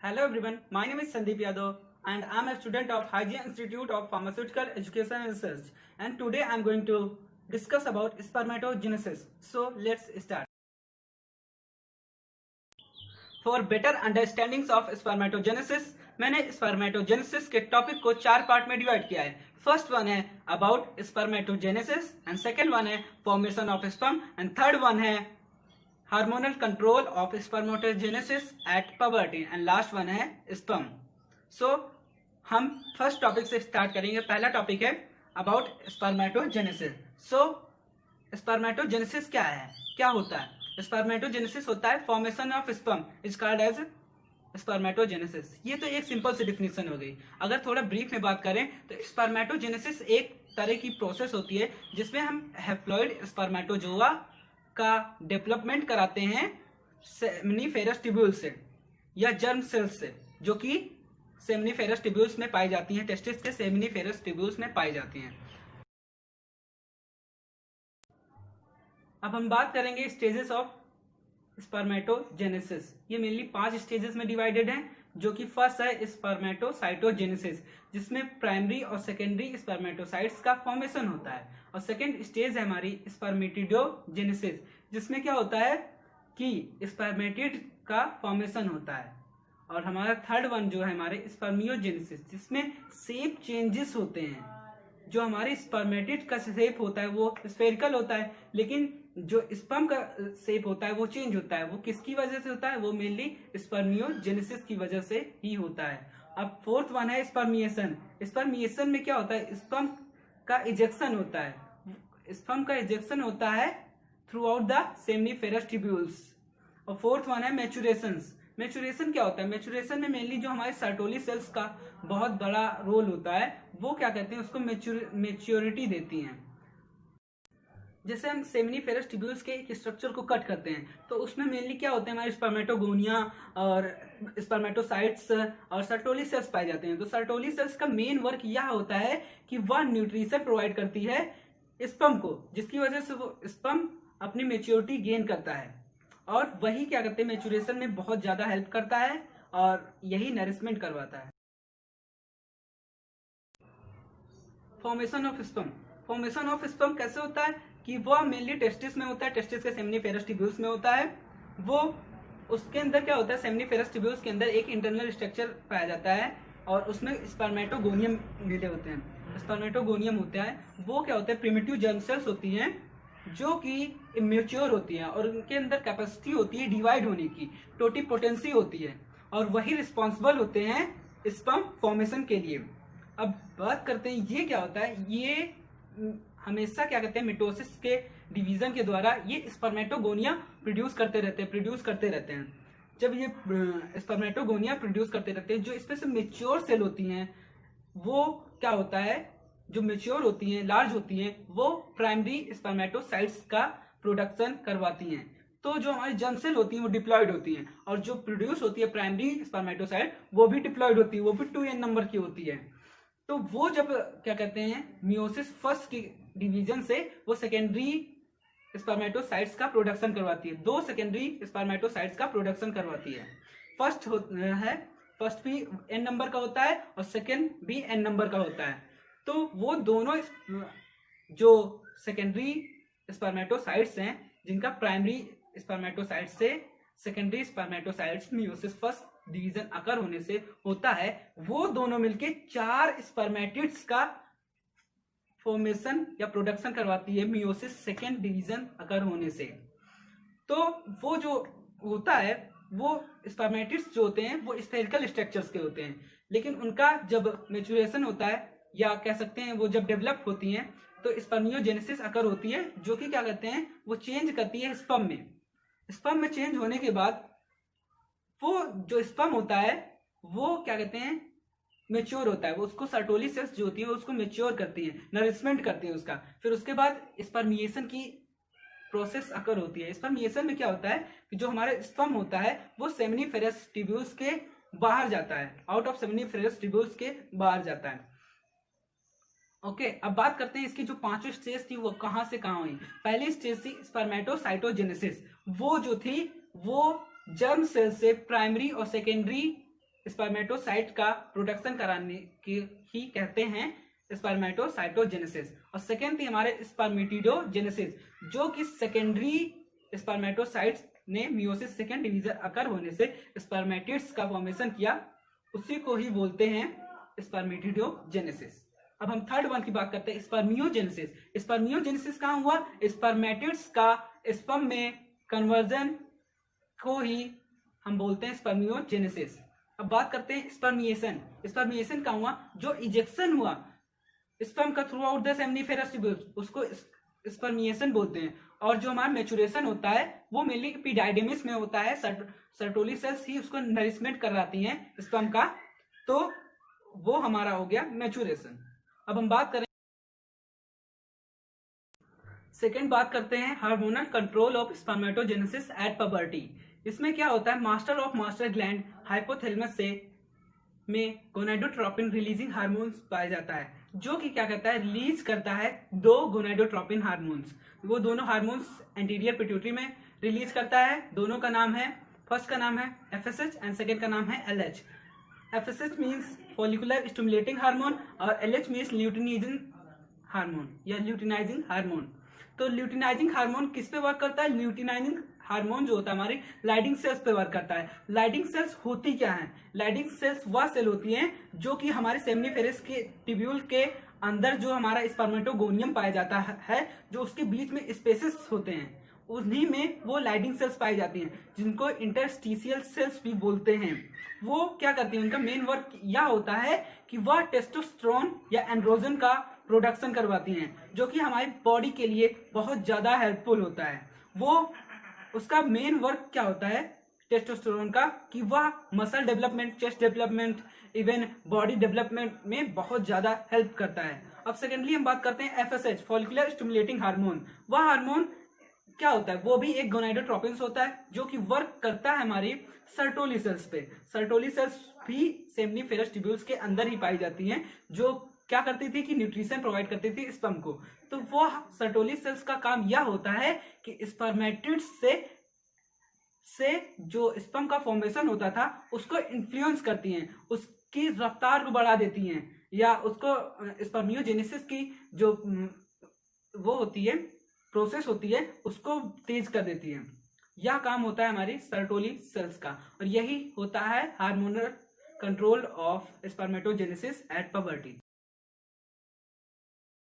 Hello everyone, my name is Sandeep Yadav and I am a student of Hygiene Institute of Pharmaceutical Education and Research, and today I am going to discuss about spermatogenesis. So let's start. For better understandings of spermatogenesis, मैंने spermatogenesis के topic को 4 part में divide किया है. First one है about spermatogenesis and second one है formation of sperm and third one है hormonal control of spermatogenesis at puberty and last one है स्पर्म. सो हम फर्स्ट टॉपिक से स्टार्ट करेंगे. पहला टॉपिक है अबाउट स्पर्मेटोजेनेसिस. सो स्पर्मेटोजेनेसिस क्या है, क्या होता है? स्पर्मेटोजेनेसिस होता है formation of sperm is called as spermatogenesis. ये तो एक सिंपल सी डिफिनेशन हो गई. अगर थोड़ा ब्रीफ में बात करें तो स्पर्मेटोजेनेसिस एक तरह की प्रोसेस होती है जिसमें हम हैप्लॉइड स्पर्मेटोजोआ का डेवलपमेंट कराते हैं सेमिनिफेरस ट्यूब्यूल से या जर्म सेल्स से, जो कि सेमिनिफेरस ट्यूब्यूल्स में पाई जाती हैं. टेस्टिस के सेमिनिफेरस ट्यूब्यूल्स में पाई जाती हैं. अब हम बात करेंगे स्टेजेस ऑफ स्पर्मेटोजेनेसिस. ये मेनली 5 स्टेजेस में डिवाइडेड हैं, जो कि फर्स्ट है स्पर्मेटोसाइटोजेनेसिस, जिसमें प्राइमरी और सेकेंडरी स्पर्मेटोसाइट्स का फॉर्मेशन होता है. और सेकेंड स्टेज है हमारी स्पर्मेटिडोजेनेसिस, जिसमें क्या होता है कि स्पर्मेटिड का फॉर्मेशन होता है. और हमारा थर्ड वन जो है हमारे स्पर्मियोजेनेसिस, जिसमें शेप चेंजेस होते हैं. जो हमारे स्पर्मेटिड का शेप होता है वो स्फेरिकल होता है, लेकिन जो स्पर्म का शेप होता है वो चेंज होता है. वो किसकी वजह से होता है? वो मेनली स्पर्मियोजेनेसिस की वजह से ही होता है. अब फोर्थ वन है स्पर्मिएशन. स्पर्मिएशन में क्या होता है? स्पर्म का इजेक्शन होता है. स्पर्म का इजेक्शन होता है through out the seminiferous tubules. और फोर्थ वन है मैचुरेशन. मैचुरेशन क्या होता है? मैचुरेशन में मेनली जो हमारे सर्टोली सेल्स का बहुत बड़ा रोल होता है, वो क्या कहते हैं, उसको मैच्योरिटी देती हैं. जैसे हम सेमिनिफेरस ट्यूब्यूल्स के एक स्ट्रक्चर को कट करते हैं तो उसमें मेनली क्या होते हैं, हमारे स्पर्मेटोगोनिया और स्पर्मेटोसाइट्स और सर्टोली सेल्स पाए जाते हैं. तो सर्टोली सेल्स का मेन वर्क यह होता है कि वह न्यूट्रिशन प्रोवाइड करती है स्पर्म को, जिसकी वजह से वो स्पर्म अपनी मेच्योरिटी गेन करता है. और वही क्या करते हैं, मैच्योरेशन में बहुत ज्यादा हेल्प करता है और यही नरिशमेंट करवाता है. Formation of sperm. Formation of sperm कैसे होता है कि वह मेनली टेस्टिस में होता है. टेस्टिस के सेमिनिफेरस ट्यूब्यूल्स में होता है. वो उसके अंदर क्या होता है, सेमिनिफेरस ट्यूब्यूल्स के अंदर एक इंटरनल स्ट्रक्चर पाया जाता है और उसमें स्पर्मेटोगोनियम मिले होते हैं. स्पर्मेटोगोनियम होता है वो क्या होता है, प्रिमिटिव जर्म सेल्स होती हैं जो कि इमेच्योर होती हैं और उनके अंदर कैपेसिटी होती है डिवाइड होने की, टोटिपोटेंसी होती है, और वही रिस्पॉन्सिबल होते हैं स्पर्म फॉर्मेशन के लिए. अब बात करते हैं ये क्या होता है. ये हमेशा क्या कहते हैं, मिटोसिस के डिवीजन के द्वारा ये स्पर्मेटोगोनिया प्रोड्यूस करते रहते हैं. जब ये स्पर्मेटोगोनिया प्रोड्यूस करते रहते हैं, जो इसमें से मेच्योर सेल होती हैं वो क्या होता है, जो मेच्योर होती हैं, लार्ज होती हैं, वो प्राइमरी स्पर्मेटोसाइट्स का प्रोडक्शन करवाती हैं. तो जो हमारी जर्म सेल होती हैं वो डिप्लॉयड होती हैं, और जो प्रोड्यूस होती है प्राइमरी स्पर्मेटोसाइट वो भी डिप्लॉयड होती है, वो भी 2n नंबर की होती है. तो वो जब क्या कहते हैं, मियोसिस फर्स्ट की डिवीजन से वो सेकेंडरी स्पर्मेटोसाइट्स का प्रोडक्शन करवाती है. 2 सेकेंडरी स्पर्मेटोसाइट्स का प्रोडक्शन करवाती है. फर्स्ट भी n नंबर का होता है और सेकेंड भी n नंबर का होता है. तो वो दोनों जो सेकेंडरी स्पर्मेटोसाइट्स हैं, जिनका प्राइमरी स्पर्मेटोसाइट्स से secondary spermatocytes meiosis first division अकर होने से होता है, वो दोनों मिलके 4 स्पर्मेटिड्स का फॉर्मेशन या प्रोडक्शन करवाती है मियोसिस सेकेंड डिवीजन अकर होने से. तो वो जो होता है, वो स्पर्मेटिड्स जो होते हैं वो स्फेरिकल स्ट्रक्चर्स के होते हैं, लेकिन उनका जब मैच्योरेशन होता है या कह सकते हैं वो जब डेवलप होती हैं तो स्पर्मियोजेनेसिस अकर होती है, जो कि क्या कहते हैं, वो चेंज करती है स्पर्म में. स्पर्म में चेंज होने के बाद वो जो स्पर्म होता है वो क्या कहते हैं, मेच्योर होता है. वो उसको सर्टोली सेल्स जो होती है उसको मेच्योर करती है, नरिशमेंट करती है उसका. फिर उसके बाद स्पर्मिएशन की प्रोसेस अकर होती है. स्पर्मिएशन में क्या होता है कि जो हमारा स्पर्म होता है वो सेमिनिफेरस ट्यूब्यूल्स के बाहर जाता है, आउट ऑफ सेमिनिफेरस ट्यूब्यूल्स के बाहर जाता है. ओके, अब बात करते हैं इसकी जो 5 स्टेज थी वो कहां से कहां हुई. पहली स्टेज थी स्पर्मेटोसाइटोजेनेसिस. वो जो थी वो जर्म सेल से प्राइमरी और सेकेंडरी स्पर्मेटोसाइट का प्रोडक्शन कराने की ही कहते हैं स्पर्मेटोसाइटोजेनेसिस। और सेकेंड थी हमारे स्पर्मेटिडोजेनेसिस, जो कि सेकेंडरी स्पर्मेटोसाइट्स ने मियोसिस सेकेंड डिवीजन अकर होने से स्पर्मेटिड्स का फॉर्मेशन किया, उसी को ही बोलते हैं स्पर्मेटिडोजेनेसिस। अब हम थर्ड वन की बात करते हैं, स्पर्मियोजेनेसिस। स्पर्मियोजेनेसिस कहाँ हुआ? स्पर्मेटिड्स का स्पर्म में कन्वर्जन को ही हम बोलते हैं स्पर्मियोजेनेसिस। अब बात करते हैं स्पर्मिएशन कहाँ हुआ? जो इजेक्शन हुआ स्पर्म का through out the seminiferous tubules, उसको स्पर्मिएशन बोलते हैं। और जो हमारा मैचुरेशन होता है वो मेनली एपिडाइडिमिस में होता है, सर्टोली सेल्स ही उसको नरिशमेंट कराती हैं स्पर्म का, तो वो हमारा हो गया मैचुरेशन। अब हम बात करें सेकेंड, बात करते हैं hormonal control of spermatogenesis at puberty. इसमें क्या होता है? Master of master gland hypothalamus से में गोनाडोट्रोपिन रिलीजिंग हार्मोन्स पाया जाता है, जो कि क्या करता है? रिलीज करता है दो गोनाडोट्रोपिन हार्मोन्स। वो दोनों हार्मोन्स एंटीरियर पिट्यूटरी में रिलीज करता है। दोनों का नाम है, फर्स्ट का नाम है FSH एंड सेकेंड का नाम है LH। FSH means follicular stimulating hormone और LH मीन्स ल्यूटिनाइजिंग हार्मोन या ल्यूटिनाइजिंग हार्मोन। तो ल्यूटिनाइजिंग हार्मोन किस पे वर्क करता है? ल्यूटिनाइजिंग हार्मोन जो होता है हमारी लाइडिंग सेल्स पे वर्क करता है। लाइडिंग सेल्स होती क्या है? लाइडिंग सेल्स वह सेल होती हैं जो कि हमारे सेमिनिफेरस के ट्यूब्यूल के अंदर जो हमारा स्पर्मेटोगोनियम पाया जाता है, जो उसके बीच में स्पेसेस होते हैं, उन्हीं में वो लाइडिंग सेल्स पाई जाती हैं, जिनको इंटरस्टिशियल सेल्स भी बोलते हैं। वो क्या करती हैं? उनका मेन वर्क यह होता है कि वह टेस्टोस्टेरोन या एंड्रोजन का प्रोडक्शन करवाती हैं, जो कि हमारी बॉडी के लिए बहुत ज्यादा हेल्पफुल होता है। वो उसका मेन वर्क क्या होता है टेस्टोस्टेरोन का? कि वह muscle development, chest development, even body development में बहुत ज्यादा हेल्प करता है। अब सेकेंडली हम बात करते हैं FSH, फॉलिकुलर स्टिमुलेटिंग हार्मोन। वह हार्मोन क्या होता है? वो भी एक गोनाडोट्रोपिन होता है, जो कि वर्क करता है हमारी सर्टोली सेल्स पे। सर्टोली सेल्स भी सेमिनिफेरस ट्यूब्यूल्स के अंदर ही पाई जाती हैं, जो क्या करती थी कि न्यूट्रिशन प्रोवाइड करती थी स्पर्म को। तो वो सर्टोली सेल्स का काम यह होता है कि स्पर्मेटिड्स से जो स्पर्म का फॉर्मेशन होता था उसको इन्फ्लुएंस करती हैं, उसकी रफ्तार को बढ़ा देती हैं, या उसको स्पर्मियोजेनेसिस की जो वो होती है प्रोसेस होती है उसको तेज कर देती है। यह काम होता है हमारी सर्टोली सेल्स का, और यही होता है hormonal control of spermatogenesis at puberty.